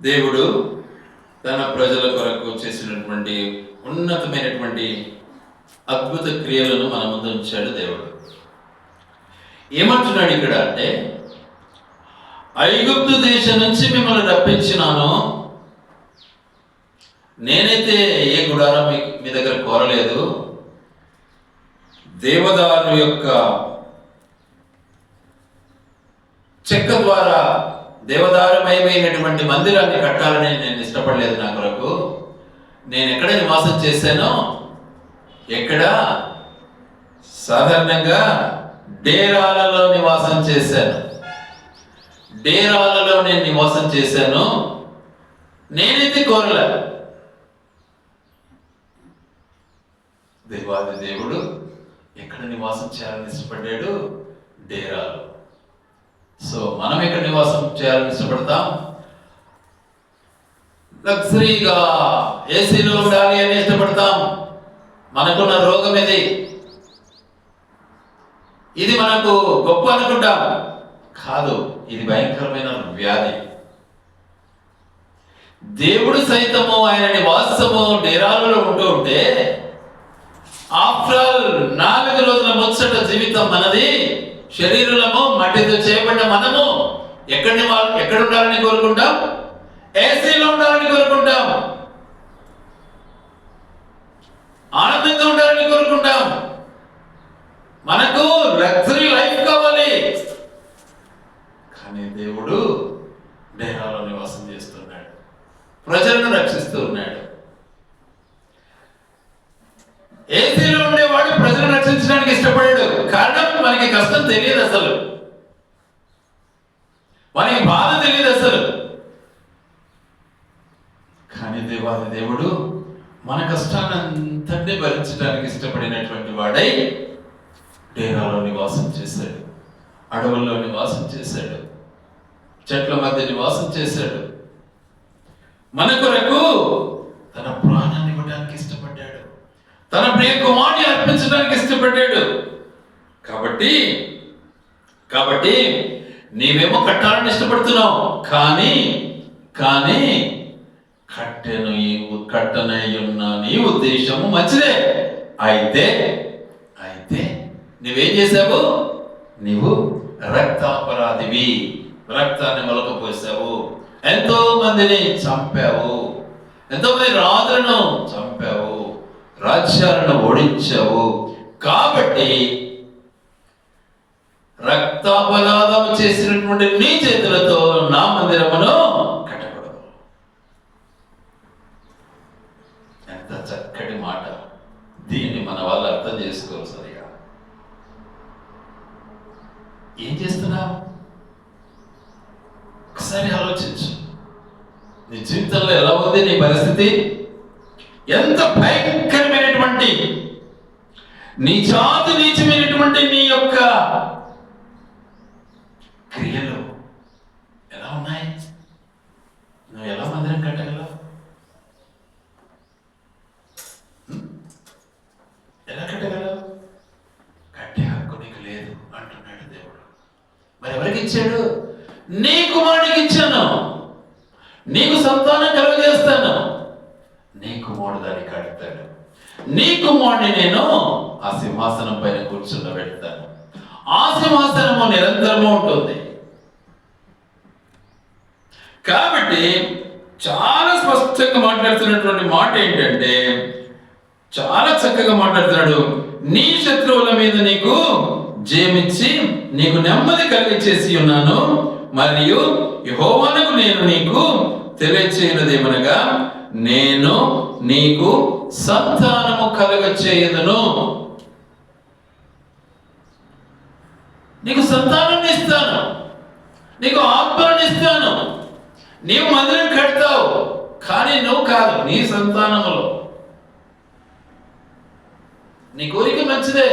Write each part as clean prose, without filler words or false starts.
దేవుడు తన ప్రజల కొరకు చేసినటువంటి ఉన్నతమైనటువంటి అద్భుత క్రియలను మన ముందు ఉంచాడు. దేవుడు ఏమంటున్నాడు ఇక్కడ అంటే, ఐగుప్తు దేశం నుంచి మిమ్మల్ని రప్పించినాను, నేనైతే ఏ గుడారం మీ దగ్గర కోరలేదు, దేవదారు యొక్క చెక్క ద్వారా దేవదారుమయమైనటువంటి మందిరాన్ని కట్టాలని నేను ఇష్టపడలేదు. నా కొరకు నేను ఎక్కడ నివాసం చేశానో, ఎక్కడ సాధారణంగా డేరాలలో నివాసం చేశాను. డేరాలలో నేను నివాసం చేశాను, నేనైతే కోరలేదు. దేవాది దేవుడు ఎక్కడ నివాసం చేయాలని ఇష్టపడ్డాడు? డేరాలు. సో మనం ఎక్కడ నివాసం చేయాలని ఇష్టపడతాం? లగ్జరీగా ఏసీలో ఉండాలి అని ఇష్టపడతాం. మనకున్న రోగం ఇది మనకు గొప్ప అనుకుంటాం. కాదు, ఇది భయంకరమైన వ్యాధి. దేవుడు సైతము ఆయన నివాసము డేరాలలో ఉంటూ ఉంటే, ఆఫ్టర్ ఆల్ 4 రోజుల ముచ్చట జీవితం మనది. శరీరము మట్టితో చేయబడిన మనము ఎక్కడ ఉండాలని కోరుకుంటాం? ఏసీలో ఉండాలని కోరుకుంటాం. ఆనందంగా ఉండాలని కోరుకుంటాం. మనకు లగ్జరీ లైఫ్ కావాలి. కానీ దేవుడు డేరాలో నివాసం చేస్తున్నాడు, ప్రజలను రక్షిస్తూ ఉన్నాడు. ఏసీలో ఉండేవాడు ప్రజలను రక్షించడానికి ఇష్టపడాడు. కారణం, మనకి కష్టం తెలియదు, అసలు మనకి బాధ తెలియదు అసలు. కానీ దేవాది దేవుడు మన కష్టాన్నంతటినీ భరించడానికి ఇష్టపడినటువంటి వాడై డేరాలో నివాసం చేశాడు, అడవుల్లో నివాసం చేశాడు, చెట్ల మధ్య నివాసం చేశాడు. మన కొరకు తన ప్రాణాన్ని ఇవ్వడానికి ఇష్టపడ్డాడు, తన ప్రియ కుమారుని అర్పించడానికి ఇష్టపడ్డాడు. కాబట్టి నీవేమో కట్టాలని ఇష్టపడుతున్నావు, కానీ కట్టనయ్యున్న నీ ఉద్దేశము మంచిదే. అయితే నువ్వేం చేశావు? నీవు రక్తాపరాధివి, రక్తాన్ని మొలకపోసావు, ఎంతో మందిని చంపావు, ఎంతో మంది రాజులను చంపావు, రాజ్యాలను ఓడించావు. కాబట్టి రక్తాపరాధం చేసినటువంటి నీ చేతులతో నా మందిరమును కట్టకూడదు. ఎంత చక్కటి మాట! దీన్ని మన వాళ్ళు అర్థం చేసుకోవాలి. సరిగా ఏం చేస్తున్నావు? ఒకసారి ఆలోచించు. నీ జీవితంలో ఎలా ఉంది నీ పరిస్థితి? ఎంత భయంకరమైనటువంటి నీచమైనటువంటి నీ యొక్క క్రియలు ఎలా ఉన్నాయి? నువ్వు ఎలా మందిరం కట్టగలవు? ఎలా కట్టగలవు? కట్టే హక్కు నీకు లేదు అంటున్నాడు దేవుడు. మరి ఎవరికి ఇచ్చాడు? నీ కుమారుడికి ఇచ్చాను, నీకు సంతానం కలుగజేస్తాను, నీ కుమారుడు దాన్ని కడతాడు, నీ కుమారుడిని నేను ఆ సింహాసనం పైన కూర్చుండబెడతాను. ఆ సింహాసనము నిరంతరము ఉంటుంది. కాబట్టి చాలా స్పష్టంగా మాట్లాడుతున్నటువంటి మాట ఏంటంటే, చాలా చక్కగా మాట్లాడుతున్నాడు. నీ శత్రువుల మీద నీకు జయమిచ్చి నీకు నెమ్మది కలిగించేసి ఉన్నాను, మరియు యెహోవానకు నేను నీకు తెలియచేయనదేమనగా, నేను నీకు సంతానము కలుగచేయుదును. నీకు సంతానం ఇస్తాను, నీకు ఆత్మలను ఇస్తాను. నీవు మందిరం కడతావు, కానీ నువ్వు కాదు, నీ సంతానములో. నీ కోరిక మంచిదే.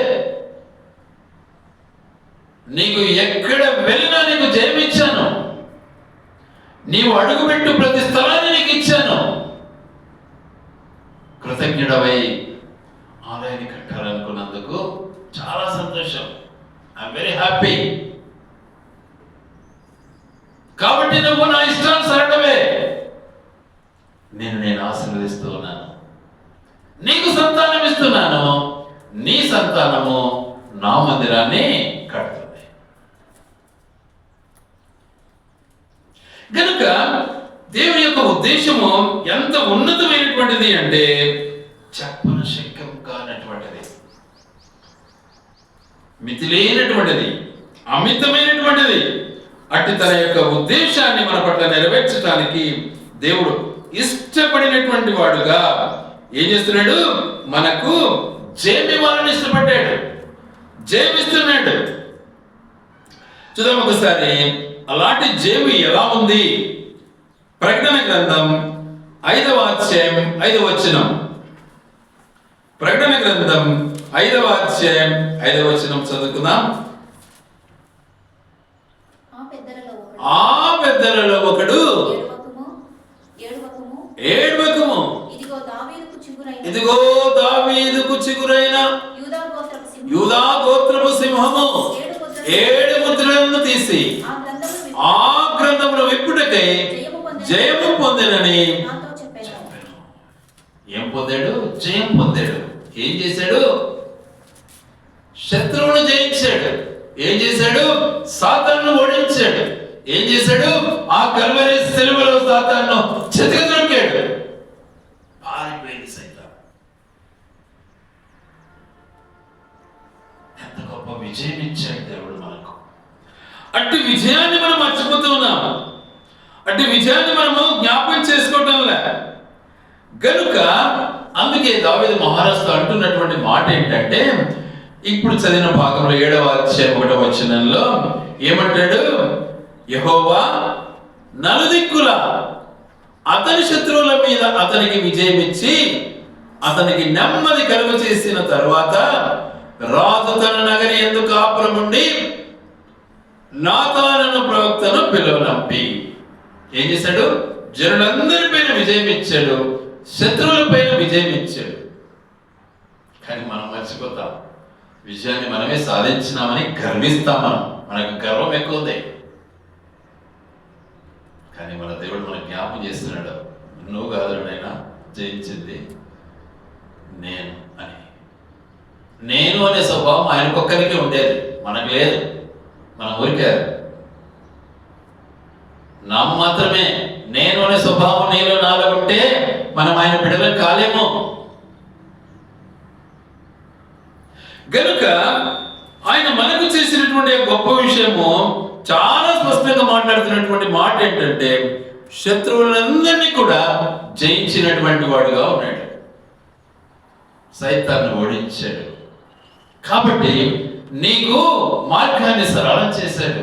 నీకు ఎక్కడ వెళ్ళినా నీకు జయమిచ్చాను. నీవు అడుగుపెట్టు ప్రతి స్థలాన్ని నీకు ఇచ్చాను. కృతజ్ఞుడవై ఆలయాన్ని కట్టాలనుకున్నందుకు చాలా సంతోషం. I'm very happy. కాబట్టి నువ్వు నా ఇష్టానుసారమే నేను ఆశీర్వదిస్తూ ఉన్నాను. నీకు సంతానం ఇస్తున్నాను, నీ సంతానము నా మందిరాన్ని కడుతుంది. కనుక దేవుని యొక్క ఉద్దేశము ఎంత ఉన్నతమైనటువంటిది అంటే చెప్పను శక్యం కానటువంటిది, మితిలేనటువంటిది, అమితమైనటువంటిది. అట్టి తన యొక్క ఉద్దేశాన్ని మన పట్ల నెరవేర్చడానికి దేవుడు ఇష్టపడినటువంటి వాడుగా ఏం చేస్తున్నాడు? మనకు జయమివ్వాలని ఇష్టపడ్డాడు, జయమిస్తున్నాడు. చూద్దాం ఒకసారి అలాంటి జయము ఎలా ఉంది. ప్రకటన గ్రంథం 5వ అధ్యాయం 5వ వచనం. ప్రకటన గ్రంథం 5వ అధ్యాయం 5వ వచనం చదువుకుందాం. ఆ పెద్దలలో ఒకడు ఏడ్వకము, ఇదిగో దావీదుకు చిగురైన యూదా గోత్రపు సింహము 7 ముద్రలను తీసి ఆ గ్రంథమును విప్పుటకై జయము పొందినని చెప్పాను. ఏం పొందాడు? జయం పొందాడు. ఏం చేశాడు? శత్రువును జయించాడు. ఏం చేశాడు? సాతాను ఓడించాడు. ఏం చేశాడు? ఆ కల్వరి సిలువలో సాతాను చెతికిదొరికాడు. పారిపోయింది సైతం. ఎంత గొప్ప విజయం ఇచ్చాడు దేవుడు మనకు. అట్టి విజయాన్ని మనం మర్చిపోతూ ఉన్నాం. అట్టి విజయాన్ని మనము జ్ఞాపకం చేసుకోవటంలే. గనుక అందుకే దావీదు మహారాజుతో అంటున్నటువంటి మాట ఏంటంటే, ఇప్పుడు చదివిన భాగంలో 7వ అధ్యాయం 1వ వచనంలో ఏమంటాడు? యెహోవా నలుదిక్కుల అతని శత్రువుల మీద అతనికి విజయం ఇచ్చి అతనికి నెమ్మది కలుగు చేసిన తర్వాత రాజు తన నగరి యందు కాపురముండి నాతాను ప్రవక్తను పిలువనంపి ఏం చేశాడు? జనులందరి పైన విజయం ఇచ్చాడు, శత్రువుల పైన విజయం ఇచ్చాడు. కానీ మనం మర్చిపోతాం, విజయాన్ని మనమే సాధించినామని గర్విస్తాం. మనకు గర్వం ఎక్కువ ఉంది. కానీ మన దేవుడు మనకు జ్ఞాపకం చేస్తున్నాడు, నువ్వు కాదు నాయనా జయించింది నేను అని. నేను అనే స్వభావం ఆయనకొక్కరికి ఉండేది, మనకు లేదు. మన ఊరికే నామ మాత్రమే నేను అనే స్వభావం నీలో నాలో ఉంటే మనం ఆయన బిడ్డలకు కాలేము. గనుక ఆయన మనకు చేసినటువంటి గొప్ప విషయము చాలా స్పష్టంగా మాట్లాడుతున్నటువంటి మాట ఏంటంటే, శత్రువులందరినీ కూడా జయించినటువంటి వాడుగా ఉన్నాడు, సైతాన్ని ఓడించాడు. కాబట్టి నీకు మార్గాన్ని సరళం చేశాడు,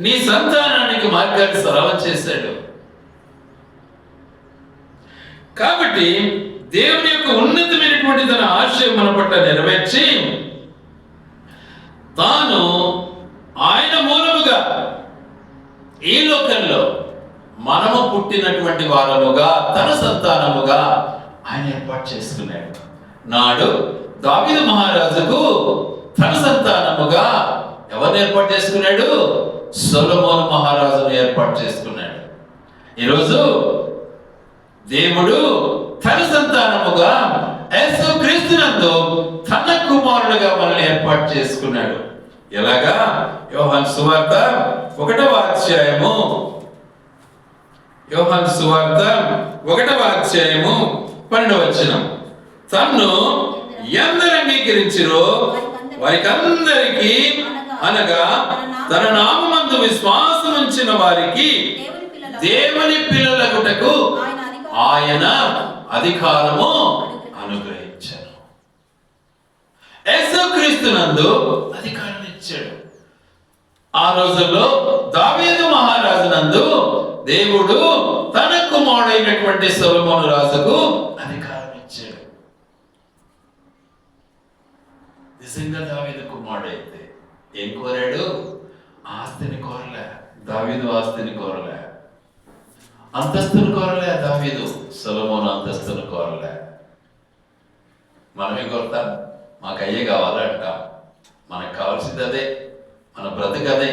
నీ సంతానానికి మార్గాన్ని సరళం చేశాడు. కాబట్టి దేవుని యొక్క ఉన్నతమైనటువంటి తన ఆశయం మన పట్ల నెరవేర్చి తాను ఆయన మూలముగా ఈ లోకంలో మనము పుట్టినటువంటి వారముగా తన సంతానముగా ఆయన ఏర్పాటు చేసుకున్నాడు. నాడు దావీదు మహారాజుకు తన సంతానముగా ఎవరిని ఏర్పాటు చేసుకున్నాడు? సొలొమోను మహారాజును ఏర్పాటు చేసుకున్నాడు. ఈరోజు దేవుడు తన సంతానముగా యేసు క్రీస్తునందు తన కుమారుడుగా మనల్ని ఏర్పాటు చేసుకున్నాడు. ఎలాగా? యోహాను సువార్త 1వ అధ్యాయము 12వ వచనం. తన్ను ఎందరు అంగీకరించిరో వారికందరికీ, అనగా తన నామమందు విశ్వాసం ఉంచిన వారికి దేవుని పిల్లలగుటకు ఆయన అధికారము అనుగ్రహించారు. యేసుక్రీస్తునందు అధికారం ఇచ్చాడు. ఆ రోజుల్లో దావీదు మహారాజునందు దేవుడు తన కుమారుడైనటువంటి సొలొమోను రాజుకు అధికారం ఇచ్చాడు. నిజంగా దావీదు కుమారుడైతే ఏం కోరాడు? ఆస్తిని కోరలే. దావీదు ఆస్తిని కోరలే, అంతస్తును కోరలే. దావీదు సొలొమోను అంతస్తును కోరలే. మనమే కోరుతాం, మాకు అయ్యే కావాలంట. మనకు కావాల్సింది అదే, మన బ్రతుకు అదే.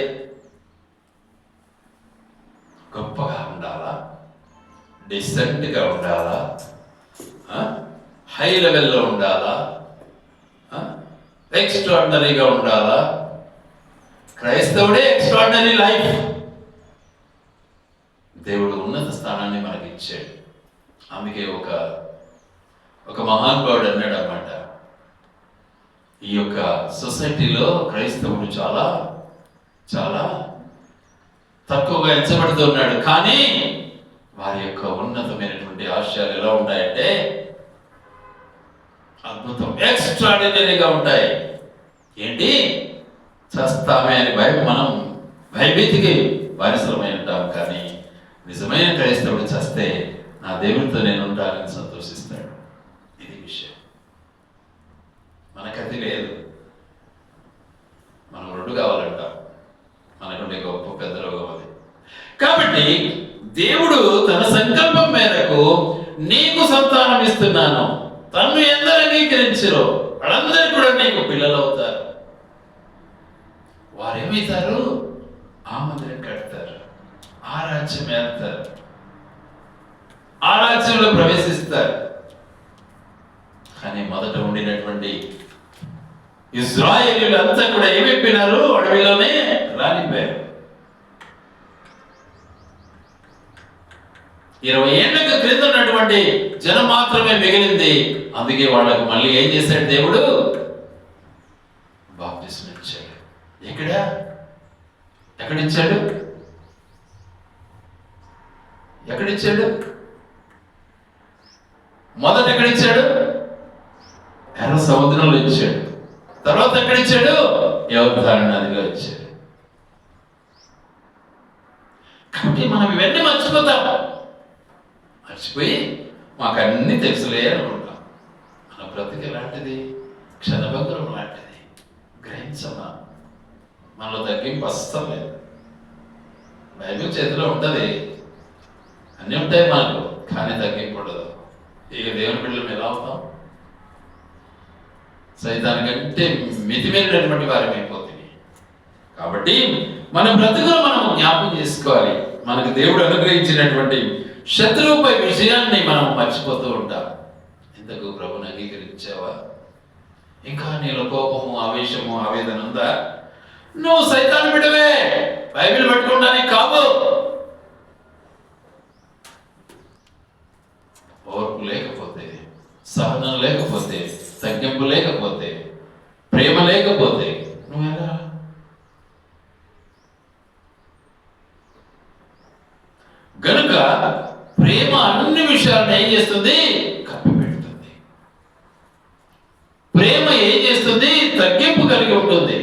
గొప్పగా ఉండాలా, డిసెంట్గా ఉండాలా, హై లెవెల్లో ఉండాలా, ఎక్స్ట్రాడినరీగా ఉండాలా? క్రైస్తవుడే ఎక్స్ట్రాడినరీ లైఫ్. దేవుడు ఉన్నత స్థానాన్ని మనకి ఇచ్చాడు. అందుకే ఒక మహానుభావుడు అన్నాడు అన్నమాట, ఈ యొక్క సొసైటీలో క్రైస్తవుడు చాలా చాలా తక్కువగా ఎంచబడుతున్నాడు. కానీ వారి యొక్క ఉన్నతమైనటువంటి ఆశయాలు ఎలా ఉంటాయంటే అద్భుతం, ఎక్స్ట్రాడినరీగా ఉంటాయి. ఏంటి? చస్తామే అని మనం భయభీతికి బానిసలమై ఉంటాం. కానీ నిజమైన క్రైస్తవుడు చస్తే నా దేవుడితో నేను ఉంటానని సంతోషిస్తాడు. ఇది విషయం. మనకది లేదు. మనం రెండు కావాలంటాం. మనకుండే గొప్ప పెద్ద రోగం అది. కాబట్టి దేవుడు తన సంకల్పం మేరకు నీకు సంతానం ఇస్తున్నాను. తన్ను ఎందరు అంగీకరించరో వాళ్ళందరూ కూడా నీకు పిల్లలు అవుతారు. వారు ఏమవుతారు? ఆ మందిరం కడతారు, ఆ రాజ్యం వెళ్తారు, ఆ రాజ్యంలో ప్రవేశిస్తారు. కానీ మొదట ఉండినటువంటి ఇశ్రాయేలీయులంతా కూడా ఏమైపోయినారు? అడవిలోనే రాలిపోయారు. 20 ఏళ్లకు క్రింద ఉన్నటువంటి జనం మాత్రమే మిగిలింది. అందుకే వాళ్ళకు మళ్ళీ ఏం చేశాడు దేవుడు? బాప్తిస్మం ఇచ్చాడు. ఎక్కడిచ్చాడు? మొదట ఎక్కడిచ్చాడు? ఎర్ర సముద్రంలో ఇచ్చాడు. తర్వాత ఎక్కడిచ్చాడు? యోర్దాను నదిలో ఇచ్చాడు. కాబట్టి మనం ఇవన్నీ మర్చిపోతాం. మర్చిపోయి మాకు అన్ని తెలుసులే అనుకుంటాం. మన బ్రతికి ఎలాంటిది? క్షణభంగురం లాంటిది. గ్రహించమా? మనలో తగ్గింపు అస్సలు లేదు. బైబిల్ చేతిలో ఉంటుంది, అన్నీ ఉంటాయి మనకు, కానీ తగ్గింపు ఉండదు. ఇక దేవుని బిడ్డలు ఎలా అవుతాం? సైతానికంటే మితిమీరినటువంటి వారం అయిపోతుంది. కాబట్టి మన బ్రతుకులు మనం జ్ఞాపకం చేసుకోవాలి. మనకు దేవుడు అనుగ్రహించినటువంటి శత్రువుపై విజయాన్ని మనం మర్చిపోతూ ఉంటాం. ఇంతకు ప్రభుని అంగీకరించావా? ఇంకా నీలో కోపము, ఆవేశము, ఆవేదన ఉందా? నువ్వు సైతాను బిడ్డవే. బైబిల్ పట్టుకోవడానికి కావు. ఓర్పు లేకపోతే, సహనం లేకపోతే, తగ్గింపు లేకపోతే, ప్రేమ లేకపోతే నువ్వెలా? గనుక ప్రేమ అన్ని విషయాలను ఏం చేస్తుంది? కప్పిపెడుతుంది. ప్రేమ ఏం చేస్తుంది? తగ్గింపు కలిగి ఉంటుంది.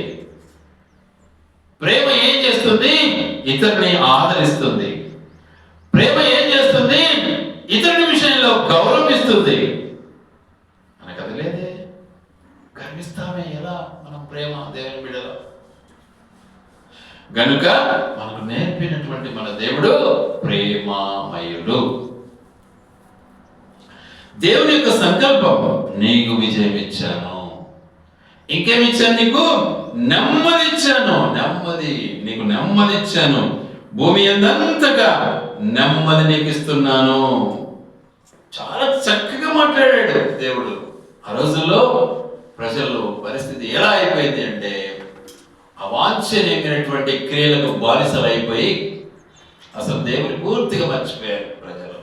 ప్రేమ ఏం చేస్తుంది? ఇతరుని ఆదరిస్తుంది. ప్రేమ ఏం చేస్తుంది? ఇతరుని విషయంలో గౌరవిస్తుంది. మనకు అది లేదే. గర్విస్తామే ఎలా మనం ప్రేమ దేవుని బిడ్డలో? గనుక మనకు నేర్పినటువంటి మన దేవుడు ప్రేమామయుడు. దేవుని యొక్క సంకల్పం, నీకు విజయం ఇచ్చాను. ఇంకేమిచ్చాను? నీకు నెమ్మది ఇచ్చాను. నీకు నెమ్మది ఇచ్చాను. భూమి అందంతగా నెమ్మది నీకు ఇస్తున్నాను. చాలా చక్కగా మాట్లాడాడు దేవుడు. ఆ రోజుల్లో ప్రజలు పరిస్థితి ఎలా అయిపోయింది అంటే, అవాంఛనీయమైనటువంటి క్రియలకు బానిసలు అయిపోయి అసలు దేవుని పూర్తిగా మర్చిపోయారు ప్రజలు.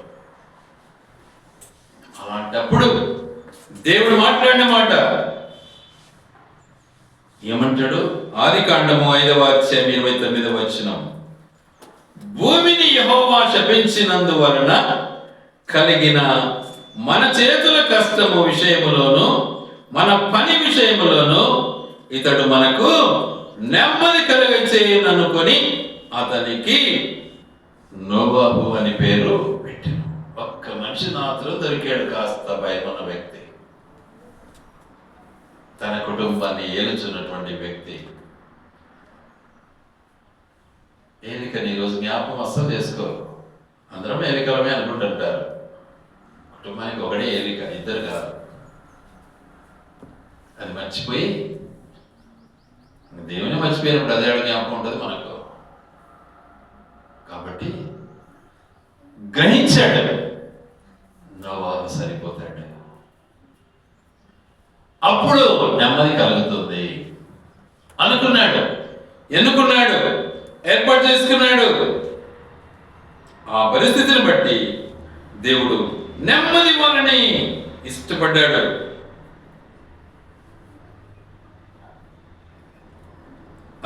అలాంటప్పుడు దేవుడు మాట్లాడిన మాట ఏమంటాడు? ఆదికాండము 5వ అధ్యాయం 29వ వచనం, భూమిని యెహోవా శపించినందువలన కలిగిన మన చేతుల కష్టము విషయములోను మన పని విషయములోను ఇతడు మనకు నెమ్మది కలుగచేయననుకొని అతనికి నోవాహు అని పేరు పెట్టాను. ఒక్క మనిషి మాత్రం దొరికాడు, కాస్త భయమున్న వ్యక్తి, తన కుటుంబాన్ని ఏలుచున్నటువంటి వ్యక్తి. ఏలికని ఈరోజు జ్ఞాపకం అస్సలు చేసుకోరు. అందరం ఏలికలమే అనుకుంటుంటారు. కుటుంబానికి ఒకటే ఏలిక, ఇద్దరు కాదు. అది మర్చిపోయి దేవుని మర్చిపోయినప్పుడు అదే జ్ఞాపకం ఉంటుంది మనకు. కాబట్టి గ్రహించాడు. అప్పుడు నెమ్మది కలుగుతుంది అనుకున్నాడు, ఎన్నుకున్నాడు, ఏర్పాటు చేసుకున్నాడు. ఆ పరిస్థితిని బట్టి దేవుడు నెమ్మది వాళ్ళని ఇష్టపడ్డాడు.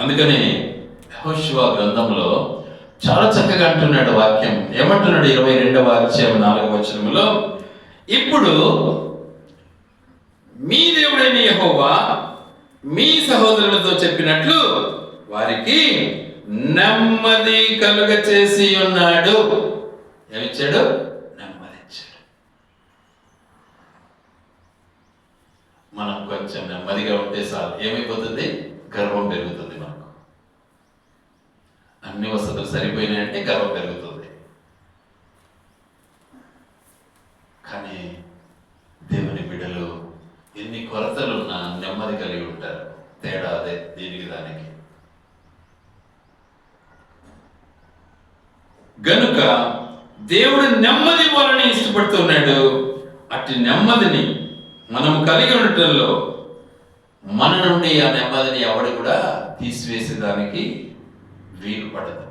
అందుకని యెహోషువ గ్రంథంలో చాలా చక్కగా అంటున్నాడు వాక్యం. ఏమంటున్నాడు? 22వ అధ్యాయం 4వ వచనములో, ఇప్పుడు మీ దేవుడైన యెహోవా మీ సహోదరులతో చెప్పినట్లు వారికి నెమ్మది కలుగ చేసి ఉన్నాడు. ఏమిచ్చాడు? నెమ్మది ఇచ్చాడు. మనం కొంచెం నెమ్మదిగా ఉంటే చాలు, ఏమైపోతుంది? గర్వం పెరుగుతుంది. మనకు అన్ని వసతులు సరిపోయినాయంటే గర్వం పెరుగుతుంది. కానీ దేవుని బిడ్డలు ఎన్ని కొరతలున్నా నెమ్మది కలిగి ఉంటారు. తేడా అదే దీనికి దానికి. గనుక దేవుడు నెమ్మది వాళ్ళని ఇష్టపడుతున్నాడు. అట్టి నెమ్మదిని మనం కలిగి ఉండటంలో మన నుండి ఆ నెమ్మదిని ఎవడు కూడా తీసివేసేదానికి వీలు పడదు.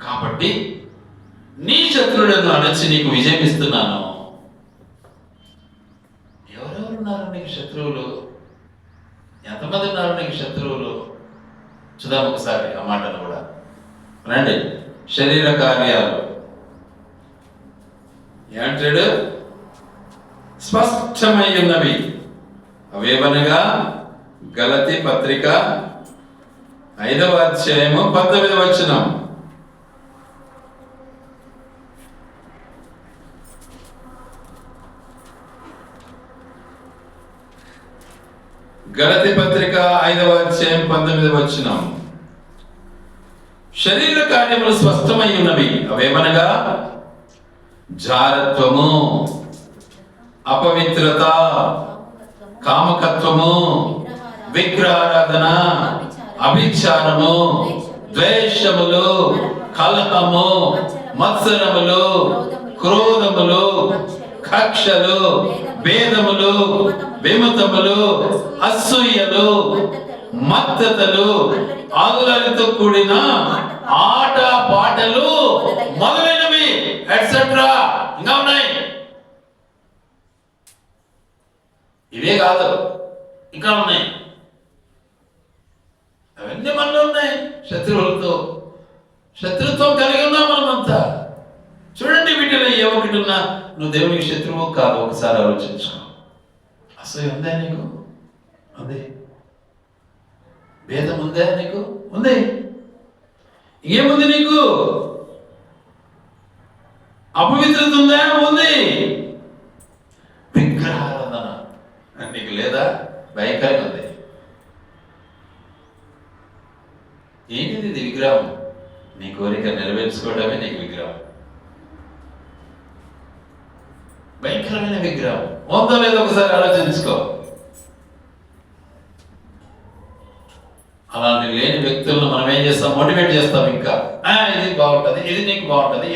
కాబట్టి నీ శత్రువులను అణచి నీకు విజయం ఇస్తున్నాను. ఎవరెవరు ఉన్నారు నీకు శత్రువులు? ఎంతమంది ఉన్నారు నీకు శత్రువులు? చూద్దాం ఒకసారి ఆ మాటను కూడా. రండి. శరీర కార్యాలు ఏమంటాడు? స్పష్టమై ఉన్నవి. అవేవనగా గలతీ పత్రిక 5వ అధ్యాయము 19వ వచనం. గలతీ పత్రిక 5వ అధ్యాయం 19వ వచనం. శరీర కార్యములు స్పష్టమై ఉన్నవి. అవేమనగా జారత్వము, అపవిత్రత, కామకత్వము, విగ్రహారాధన, అభిచారము, ద్వేషములు, కలహము, మత్సరములు, క్రోధములు, కక్షలు, భేదములు, విమతములు, అసూయలు, మత్తతలు, అల్లరితో కూడిన ఆట పాటలు మొదలైనవి ఎట్సెట్రా ఇంకా ఉన్నాయి. ఇవే కాదు, ఇంకా ఉన్నాయి. అవన్నీ మనలో ఉన్నాయి. శత్రుత్వం కలిగి ఉన్నాం మనమంతా. చూడండి, వీటిలో ఏ ఒకటి ఉన్నా నువ్వు దేవునికి శత్రువు కాదు. ఒకసారి ఆలోచించుకో. అసలు ఉందా నీకు? ఉంది. భేదం ఉందా నీకు? ఉంది. ఏముంది నీకు? అపవిత్రత ఉందా? ఉంది. విగ్రహారాధన నీకు లేదా? భయంకరంగా ఉంది. ఏంటిది? ఇది విగ్రహం. నీ కోరిక నెరవేర్చుకోవడమే నీకు విగ్రహం. భయంకరమైన విగ్రహం. ఉందో లేదో ఒకసారి ఆలోచించుకో. అలాంటి లేని వ్యక్తులను మనం ఏం చేస్తాం? మోటివేట్ చేస్తాం. ఇంకా ఇది బాగుంటుంది, ఇది నీకు బాగుంటుంది,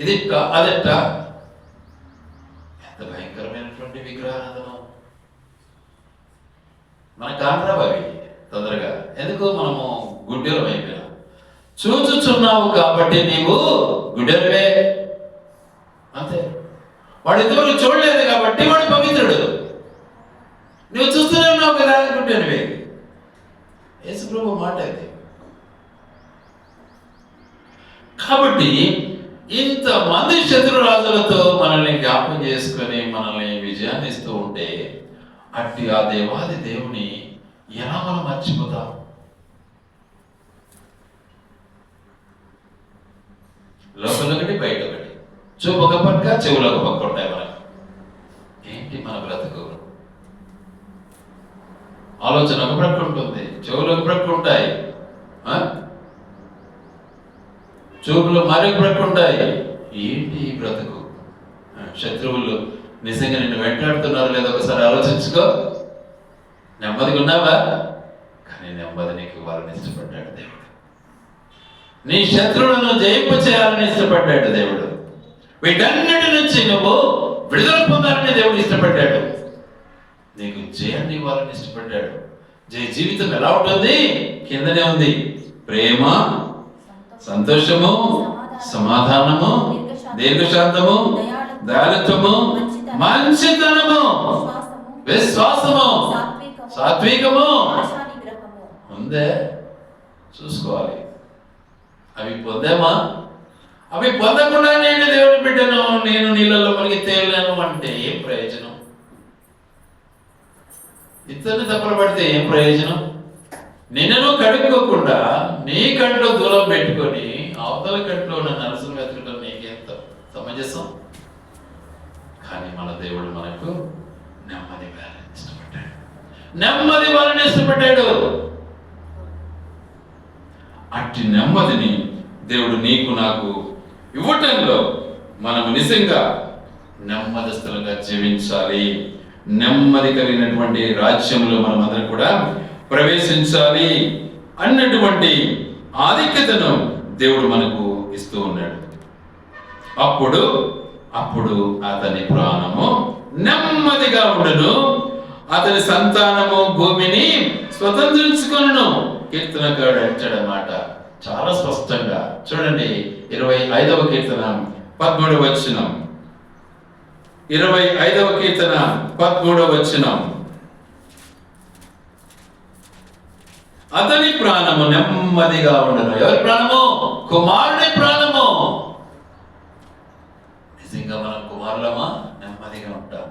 ఇది ఇట్లా అదిట్లా. ఎంత భయంకరమైనటువంటి విగ్రహారాధన. మన కాంట్రాబ్ అవి తొందరగా. ఎందుకు? మనము గుడ్డెలం అయిపోయినాం. చూచుచున్నావు కాబట్టి నీవు గుడ్డెలవే, అంతే. వాడు ఇంతవరకు చూడలేదు కాబట్టి వాడు పవిత్రుడు. నువ్వు చూస్తూనే ఉన్నావు కదా, గుడ్డెనివే. యేసుప్రభు మాట ఇది. కాబట్టి ఇంతమంది శత్రురాజులతో మనల్ని జ్ఞాపకం చేసుకొని మనల్ని విజయాన్ని ఇస్తూ ఉంటే అట్టి ఆ దేవాది దేవుని ఎలా మనం మర్చిపోతాం? లోపల ఒకటి, బయట ఒకటి. చూపు ఒక పక్క, చెవులు ఒక పక్క ఉంటాయి మనకు. ఏంటి మన బ్రతుకు? ఆలోచన ఒక ప్రక్క ఉంటుంది, చెవులు ఒక ప్రక్క ఉంటాయి, చూపులు మరొక ప్రక్క ఉంటాయి. ఏంటి ఈ బ్రతుకు? శత్రువులు నిజంగా నిన్ను వెంటాడుతున్నారు లేదా ఒకసారి ఆలోచించుకో. నెమ్మదిగా ఉన్నావా? కానీ నెమ్మది నీకు ఇవ్వాలని ఇష్టపడ్డాడు దేవుడు. నీ శత్రువులను జయింప చేయాలని ఇష్టపడ్డాడు దేవుడు. వీటన్నిటి నుంచి నువ్వు విడుదల పొందాలని దేవుడు ఇష్టపడ్డాడు. నీకు జయాన్ని ఇవ్వాలని ఇష్టపడ్డాడు. జయ జీవితం ఎలా ఉంటుంది? కిందనే ఉంది. ప్రేమ, సంతోషము, సమాధానము, దీర్ఘశాంతము, దయాళుత్వము, మంచితనము, విశ్వాసము, సాత్వికము ఉందే. చూసుకోవాలి. అవి పొందామా? అవి పొందకుండా నేను దేవుని బిడ్డను, నేను నీళ్ళలో మనకి తేలేను అంటే ఏం ప్రయోజనం? ఇతరుని తప్పులు పడితే ఏం ప్రయోజనం? నిన్ను కడుక్కోకుండా నీ కంట్లో దూరం పెట్టుకొని అవతల కంట్లో ఉన్న నరసును వెతకడం నీకేంత సమంజసం? కానీ మన దేవుడు మనకు నెమ్మది వాళ్ళని ఇష్టపడ్డాడు. నెమ్మది వాళ్ళని ఇష్టపడ్డాడు. అట్టి నెమ్మదిని దేవుడు నీకు నాకు ఇవ్వటంలో మనం నిజంగా నెమ్మదస్తులుగా జీవించాలి. నెమ్మది కలిగినటువంటి రాజ్యంలో మనం అందరం కూడా ప్రవేశించాలి అన్నటువంటి ఆధిక్యతను దేవుడు మనకు ఇస్తూ ఉన్నాడు. అప్పుడు అతని ప్రాణము నెమ్మదిగా ఉండును, అతని సంతానము భూమిని స్వతంత్రించుకొనును. కీర్తనకారుడు అంటాడన్నమాట చాలా స్పష్టంగా. చూడండి 25వ కీర్తన 13వ వచనం. 25వ కీర్తన 13వ వచనం. అతని ప్రాణము నెమ్మదిగా ఉండను. ఎవరి ప్రాణము? కుమారుని ప్రాణము. నిజంగా మనం కుమారులమా? నెమ్మదిగా ఉంటాం.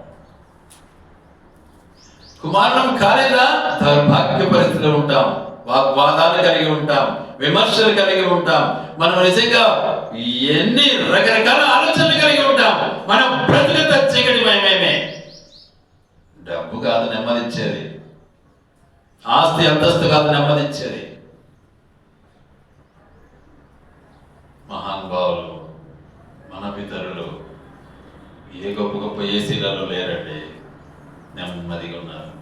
కుమారులం కాలేదా? దౌర్భాగ్య పరిస్థితులు ఉంటాం, వాగ్వాదాలు కలిగి ఉంటాం, విమర్శలు కలిగి ఉంటాం. మనం నిజంగా ఎన్ని రకరకాల ఆలోచనలు కలిగి ఉంటాం. మనం బ్రతుకంతా చీకటి మయమేమే. డబ్బు కాదు నెమ్మదిచ్చేది, ఆస్తి అంతస్తు కాదు నెమ్మదిచ్చేది. మహానుభావులు, మన పితరులు ఏ గొప్ప గొప్ప ఏసీలలో లేరండి, నెమ్మదిగా ఉన్నారు.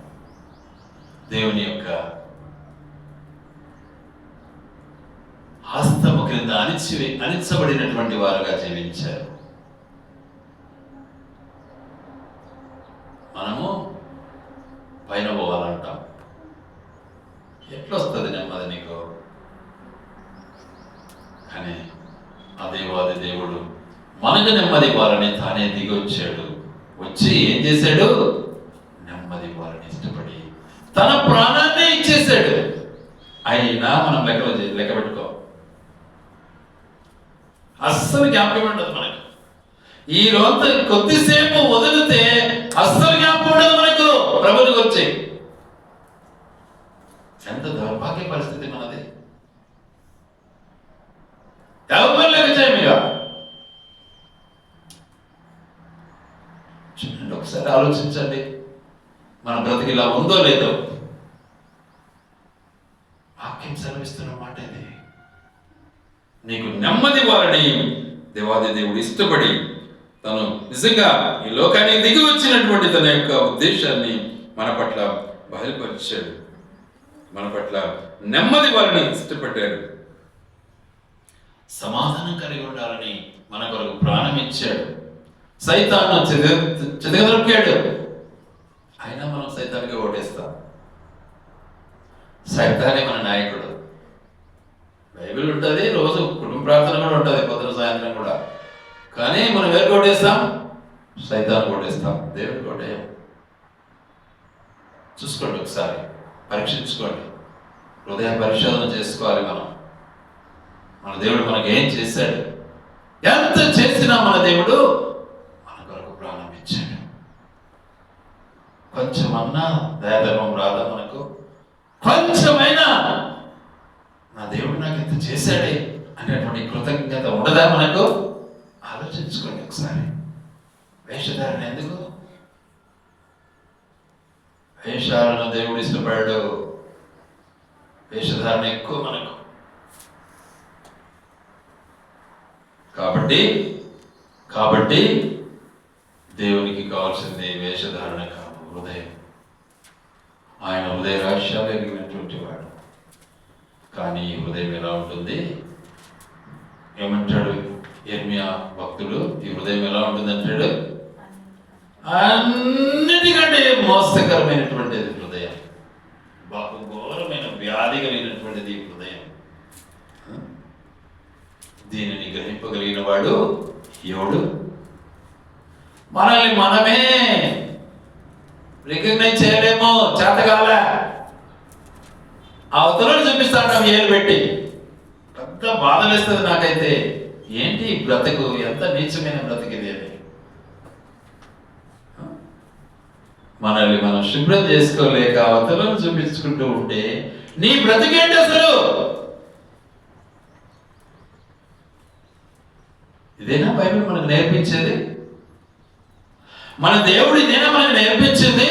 దేవుని యొక్క హస్తము క్రింద అణించబడినటువంటి వారుగా జీవించారు. మనము పైన పోవాలంటాం. ఎట్లొస్తుంది నెమ్మది నీకు? కానీ అదే దేవుడు మనకు నెమ్మది ఇవ్వాలని తానే దిగి వచ్చాడు. వచ్చి ఏం చేశాడు? నెమ్మది ఇవ్వాలని ఇష్టపడి తన ప్రాణాన్ని ఇచ్చేశాడు. అయినా మనం లెక్క పెట్టుకో, అస్సలు జ్ఞాపకం ఉండదు మనకు. ఈ రోజు కొద్దిసేపు వదిలితే అస్సలు జ్ఞాపకం ఉండదు మనకు ప్రభువుకి వచ్చి. ఎంత దౌర్భాగ్య పరిస్థితి మనది. ఎవరు లెక్క చేయమిగా. చూడండి, ఒకసారి ఆలోచించండి, మన బ్రతికి ఇలా ఉందో లేదో. వాక్యం సెలవిస్తున్న మాట ఇది. నీకు నెమ్మది వారిని దేవాది దేవుడు ఇష్టపడి తను నిజంగా ఈ లోకానికి దిగి వచ్చినటువంటి తన యొక్క ఉద్దేశాన్ని మన పట్ల బయలుపరిచాడు. మన పట్ల నెమ్మది వారిని ఇష్టపడ్డాడు. సమాధానం కలిగి ఉండాలని మన కొరకు ప్రాణం ఇచ్చాడు. సైతాను చెదగదొక్కాడు, అయినా మనం సైతానికి ఓటేస్తాం. సైతానే మన నాయకుడు. బైబిల్ ఉంటుంది, రోజు కుటుంబ ప్రార్థన కూడా ఉంటుంది, పొద్దున సాయంత్రం కూడా. కానీ మనం ఎవరు కొట్టేస్తాం? సైతాన్ని కొట్టేస్తాం, దేవుడు కొట్టేయం. చూసుకోండి, ఒకసారి పరీక్షించుకోండి, హృదయ పరిశోధన చేసుకోవాలి. మన దేవుడు మనకి ఏం చేశాడు? ఎంత చేసినా మన దేవుడు మన కొరకు ప్రాణం ఇచ్చాడు. కొంచెమన్నా దయాధర్మం రాదా మనకు? కొంచెమైనా నా దేవుడు నాకు ఇంత చేశాడే అనేటువంటి కృతజ్ఞత ఉండదా మనకు? ఆలోచించుకోండి ఒకసారి. వేషధారణ ఎందుకు? వేషాలను దేవుడు ఇష్టపడాడు. వేషధారణ ఎక్కువ మనకు. కాబట్టి దేవునికి కావాల్సింది వేషధారణ కాదు, హృదయం. ఆయన హృదయ రహస్యాలు ఎరిగినటువంటి వాడు. కానీ ఈ హృదయం ఎలా ఉంటుంది? ఏమంటాడు ఇర్మియా భక్తుడు? ఈ హృదయం ఎలా ఉంటుంది అంటాడు? అన్నిటికంటే మోసకరమైనటువంటిది హృదయం. బహు ఘోరమైన వ్యాధి కలిగినటువంటిది హృదయం. దీనిని గ్రహింపగలిగిన వాడు ఎవడు? మనల్ని మనమే రికగ్నైజ్ చేయలేమో, చేతకాల అవతలను చూపిస్తాం ఏలు పెట్టి. పెద్ద బాధలేస్తుంది నాకైతే. ఏంటి బ్రతుకు, ఎంత నీచమైన బ్రతికిది అని. మనల్ని మనం శుభ్రం చేసుకోలేక అవతలను చూపించుకుంటూ ఉంటే నీ బ్రతికేంటి అసలు? ఇదేనా బైబిల్ మనకు నేర్పించేది? మన దేవుడు ఇదేనా మనకు నేర్పించింది?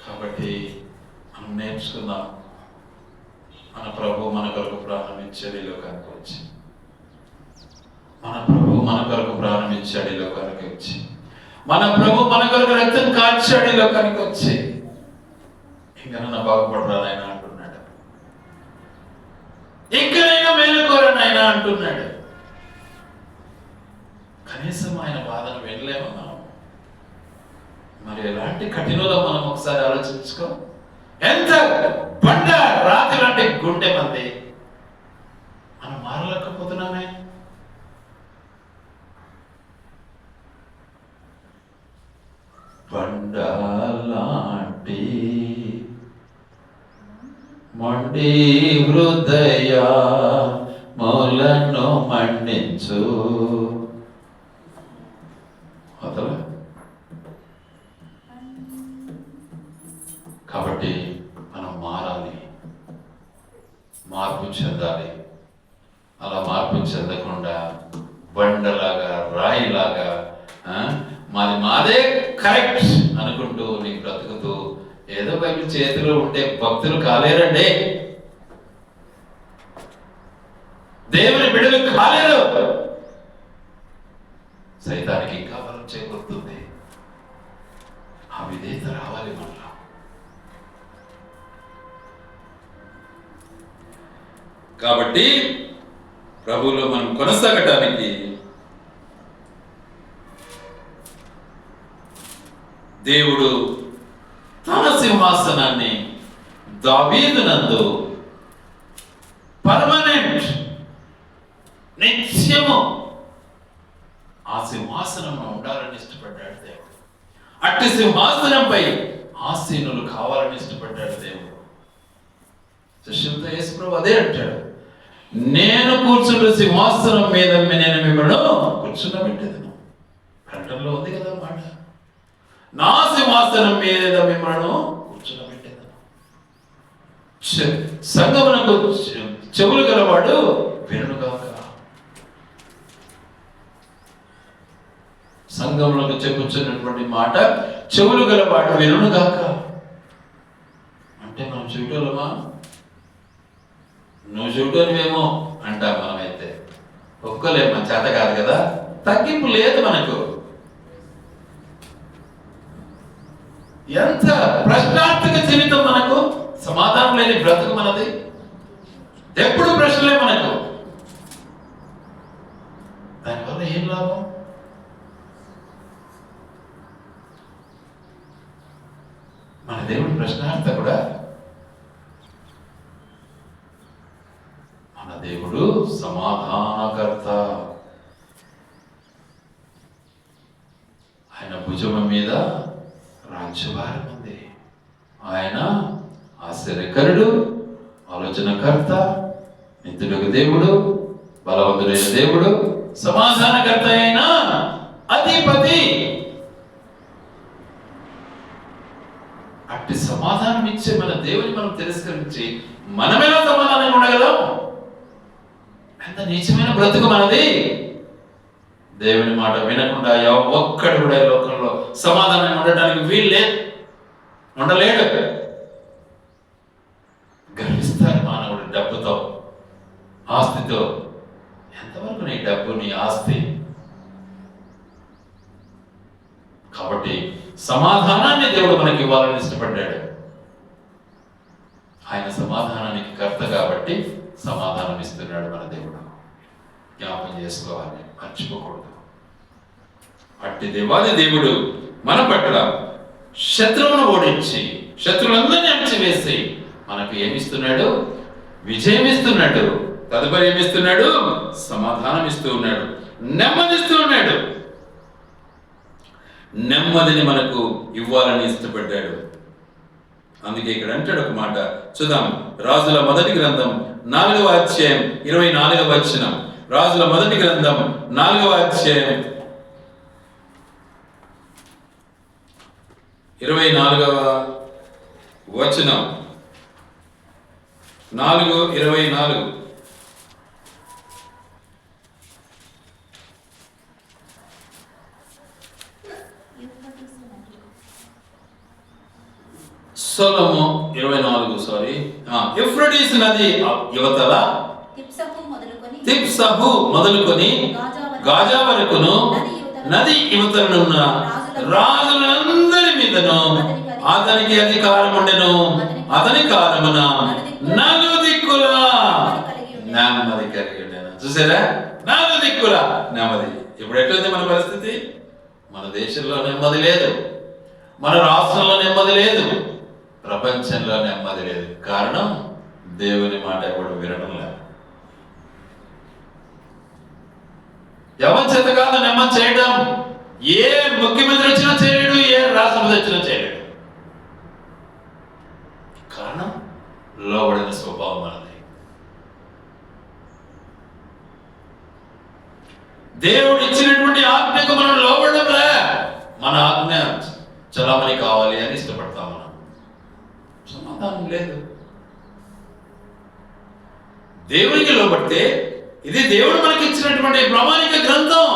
కాబట్టి మనం నేర్చుకుందాం. మన ప్రభు మన కొరకు ప్రాణం ఇచ్చాడు ఈ లోకానికి వచ్చి. మన ప్రభు మన కొరకు ప్రాణం ఇచ్చాడు ఈ లోకానికి వచ్చి. మన ప్రభు మన కొరకు రక్తం కార్చాడు ఈ లోకానికి వచ్చి. ఇంకా నన్ను బాగుపడరా నాయన అంటున్నాడు. ఇంకనైనా మేలుకోరా నాయన అంటున్నాడు. కనీసం ఆయన బాధను వినలేము మనం. మరి ఎలాంటి కఠినలో మనం ఒకసారి ఆలోచించుకో. ఎంత బండ రాతి లాంటి గుండె మంది, మనం మారలేకపోతున్నామే. బండలాంటి మొండి హృదయ మూలను మండించు. కాబట్టి మనం మారాలి, మార్పు చెందాలి. అలా మార్పు చెందకుండా బండలాగా రాయిలాగా మాదే కరెక్ట్ అనుకుంటూ నీ బ్రతుకుతూ ఏదో బైబిల్ చేతిలో ఉంటే భక్తులు కాలేరండి, దేవుని బిడ్డలు కాలేరు. సైతానికి ఇంకా బలం చేకూరుతుంది. ఆ విధేయత రావాలి మనలో. కాబట్టి ప్రభువులో మనం కొనసాగటానికి దేవుడు తన సింహాసనాన్ని దావీదునందు పర్మనెంట్, నిత్యము ఆ సింహాసనంలో ఉండాలని ఇష్టపడ్డాడు దేవుడు. అట్టి సింహాసనంపై ఆసీనులు కావాలని ఇష్టపడ్డాడు దేవుడు. శిష్యులతో యేసు ప్రభు అదే అంటాడు, నేను కూర్చున్న సింహాసనం మీద నేను మిమ్మల్ని కూర్చున్నబెట్టేదను. ప్రకటనలో ఉంది కదా మాట, నా సింహాసనం మీద మిమ్మల్ని కూర్చున్నబెట్టేదను. సంగమునకు చెవులు గలవాడు వినుగాక. సంఘంలోకి చెప్పుచున్నటువంటి మాట చెవులు గలవాడు వినుగాక. అంటే మనం చెవిటోళ్ళమా? నువ్వు చెవిటోనివేమో అంటాం మనమైతే. ఒప్పుకోలేము, మన చేత కాదు కదా. తగ్గింపు లేదు మనకు. ఎంత ప్రశ్నార్థక జీవితం మనకు, సమాధానం లేని బ్రతుకు మనది. ఎప్పుడు ప్రశ్నలే మనకు. దానివల్ల ఏం లాభం? మన దేవుడు ప్రశ్నార్థ కూడా. మన దేవుడు సమాధానకర్త. ఆయన భుజం మీద రాజ్యభారం ఉంది. ఆయన ఆశ్చర్యకరుడు, ఆలోచనకర్త, నిత్యుడకు దేవుడు, బలవంతుడైన దేవుడు, సమాధానకర్త అయిన అధిపతి. అట్టి సమాధానం ఇచ్చే మన దేవుని మనం తిరస్కరించి మనమేలా సమాధానం ఉండగలం? ఎంత నీచమైన బ్రతుకు మనది. దేవుని మాట వినకుండా ఒక్కడు కూడా లోకంలో సమాధానం ఉండటానికి ఉండలేడు. గర్విస్తారు మానవుడు డబ్బుతో, ఆస్తితో. ఎంతవరకు నీ డబ్బు, నీ ఆస్తి? కాబట్టి సమాధానాన్ని దేవుడు మనకి ఇవ్వాలని ఇష్టపడ్డాడు. ఆయన సమాధానానికి కర్త కాబట్టి సమాధానం ఇస్తున్నాడు మన దేవుడు. జ్ఞాపకం చేసుకోవాలి, మర్చిపోకూడదు. అట్టి దేవాది దేవుడు మన పట్ల శత్రువును ఓడించి శత్రువులందరినీ అణచివేసి మనకు ఏమిస్తున్నాడు? విజయం ఇస్తున్నాడు. తదుపరి ఏమిస్తున్నాడు? సమాధానం ఇస్తూ ఉన్నాడు, నెమ్మదిస్తూ ఉన్నాడు. నెమ్మదిని మనకు ఇవ్వాలని ఇష్టపడ్డాడు. అందుకే ఇక్కడ అంటాడు ఒక మాట, చూద్దాం. రాజుల మొదటి గ్రంథం 4వ అధ్యాయం 24వ వచనం. రాజుల మొదటి గ్రంథం 4వ అధ్యాయం 24వ వచనం. 4:24. సొలొమో 24 యూఫ్రటీసు నది యువతల తిప్సహు మొదలుకొని గాజా వరకును నది యువతలనున్న రాజులందరి మీదను అతనికి అధికారం ఉండెను. అతని కాలమున నలుదిక్కుల నెమ్మది కలిగి ఉండెను. చూసారా? నలుదిక్కుల నెమ్మది. ఇప్పుడు ఎట్లుంది మన పరిస్థితి? మన దేశంలో నెమ్మది లేదు, మన రాష్ట్రంలో నెమ్మది లేదు, ప్రపంచంలో నెమ్మది లేదు. కారణం దేవుని మాట ఎవడు వినడం లేదు. ఎవరి చేత కాదు నెమ్మది చేయడం. ఏ ముఖ్యమంత్రి వచ్చినా చేయలేడు, ఏ రాష్ట్రపతి వచ్చినా చేయలేడు. కారణం లోబడిన స్వభావం మనది. దేవుడు ఇచ్చినటువంటి ఆజ్ఞకు మనం లోబడడంలే. మన ఆజ్ఞ చలామణి కావాలి అని ఇష్టపడతాం. మనం సమాధానం లేదు. దేవునికి లోబడితే ఇది దేవుడు మనకి ఇచ్చినటువంటి ప్రామాణిక గ్రంథం.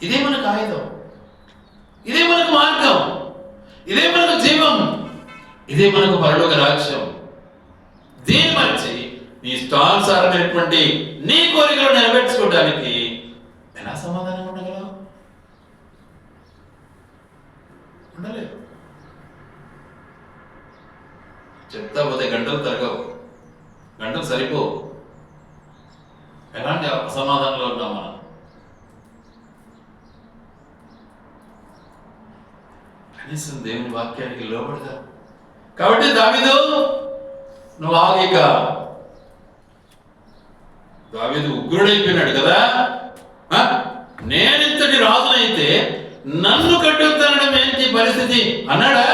ఇదే మనకు ఆయుధం, ఇదే మనకు మార్గం, ఇదే మనకు జీవం, ఇదే మనకు పరలోక రాజ్యం. దీన్ని మర్చి నీ ఇష్టానుసారమైనటువంటి నీ కోరికలు నెరవేర్చుకోవడానికి ఎలా సమాధానం ఉండగలవు? ఉండలేదు. చెప్తా పోతే గంటలు తరగవు, గంటలు సరిపోవు. ఎలాంటి అసమాధానంలో ఉన్నాం మనం? కనీసం దేవుని వాక్యానికి లోబడదా? కాబట్టి దావీదు నువ్వు ఆగిక, దావీదు ఉగ్రుడైపోయినాడు కదా. నేనింతటి రాజునైతే నన్ను కట్టుతానడం ఏంటి పరిస్థితి అన్నాడా?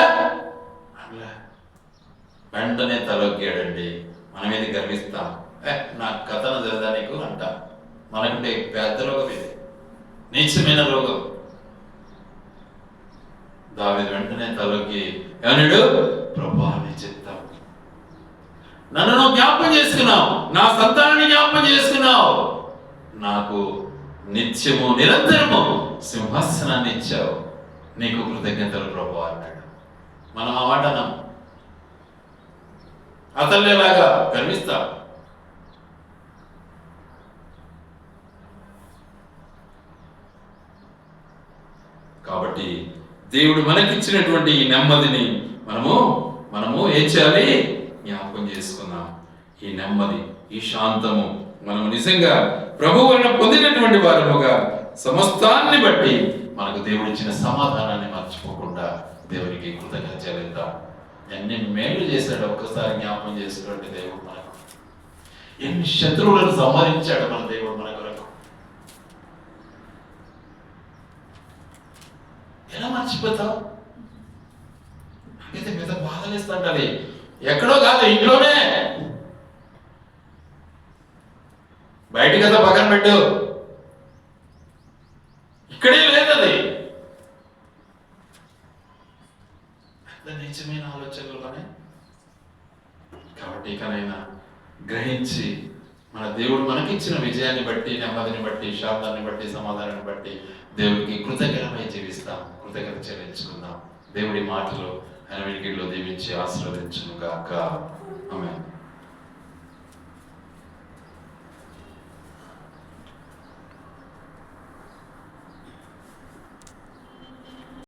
వెంటనే తలొగ్గాడండి. మనం ఏది గర్విస్తాం, నా కథను జరదా నీకు అంట. మనకంటే పెద్ద రోగం ఇది, నీచమైన రోగం. దావీదు వెంటనే తలొగ్గి ఏమన్నాడు? ప్రభువా నీ చిత్తం, నన్ను నువ్వు జ్ఞాపకం చేసుకున్నావు, నా సంతానాన్ని జ్ఞాపకం చేసుకున్నావు, నాకు నిత్యము నిరంతరము సింహాసనాన్ని ఇచ్చావు, నీకు కృతజ్ఞతలు ప్రభువా అన్నాడు. మనం ఆ మాట అన్నాం, అతల్లేలాగా గర్విస్తాం. కాబట్టి దేవుడు మనకిచ్చినటువంటి ఈ నెమ్మదిని మనము ఏం చేయాలి? జ్ఞాపకం చేసుకుందాం. ఈ నెమ్మది, ఈ శాంతము మనము నిజంగా ప్రభు వలన పొందినటువంటి వారముగా సమస్తాన్ని బట్టి మనకు దేవుడు ఇచ్చిన సమాధానాన్ని మర్చిపోకుండా దేవునికి కృతజ్ఞత చెల్లిద్దాం. ఎన్ని మేలు చేశాడు ఒక్కసారి జ్ఞాపకం చేసుకోండి. దేవుడు మనకు ఎన్ని శత్రువులను సంహరించాడు మన దేవుడు మన కొరకు. ఎలా మర్చిపోతావు? అయితే మీద బాధలేస్తుంటది. ఎక్కడో కాదు, ఇంట్లోనే. బయట కదా పక్కన పెట్టు, ఇక్కడే లేదు అది. నిజమైన ఆలోచనలోనే. కాబట్టి ఇకనైనా గ్రహించి మన దేవుడు మనకిచ్చిన విజయాన్ని బట్టి, నెమ్మదిని బట్టి, శాంతాన్ని బట్టి, సమాధానాన్ని బట్టి దేవుడికి కృతజ్ఞతమై జీవిస్తాం, కృతజ్ఞత చెల్లించుకుందాం. దేవుడి మాటలు ఆయన వెనుకలో దీవించి ఆశీర్వదించును గాక. ఆమేన్.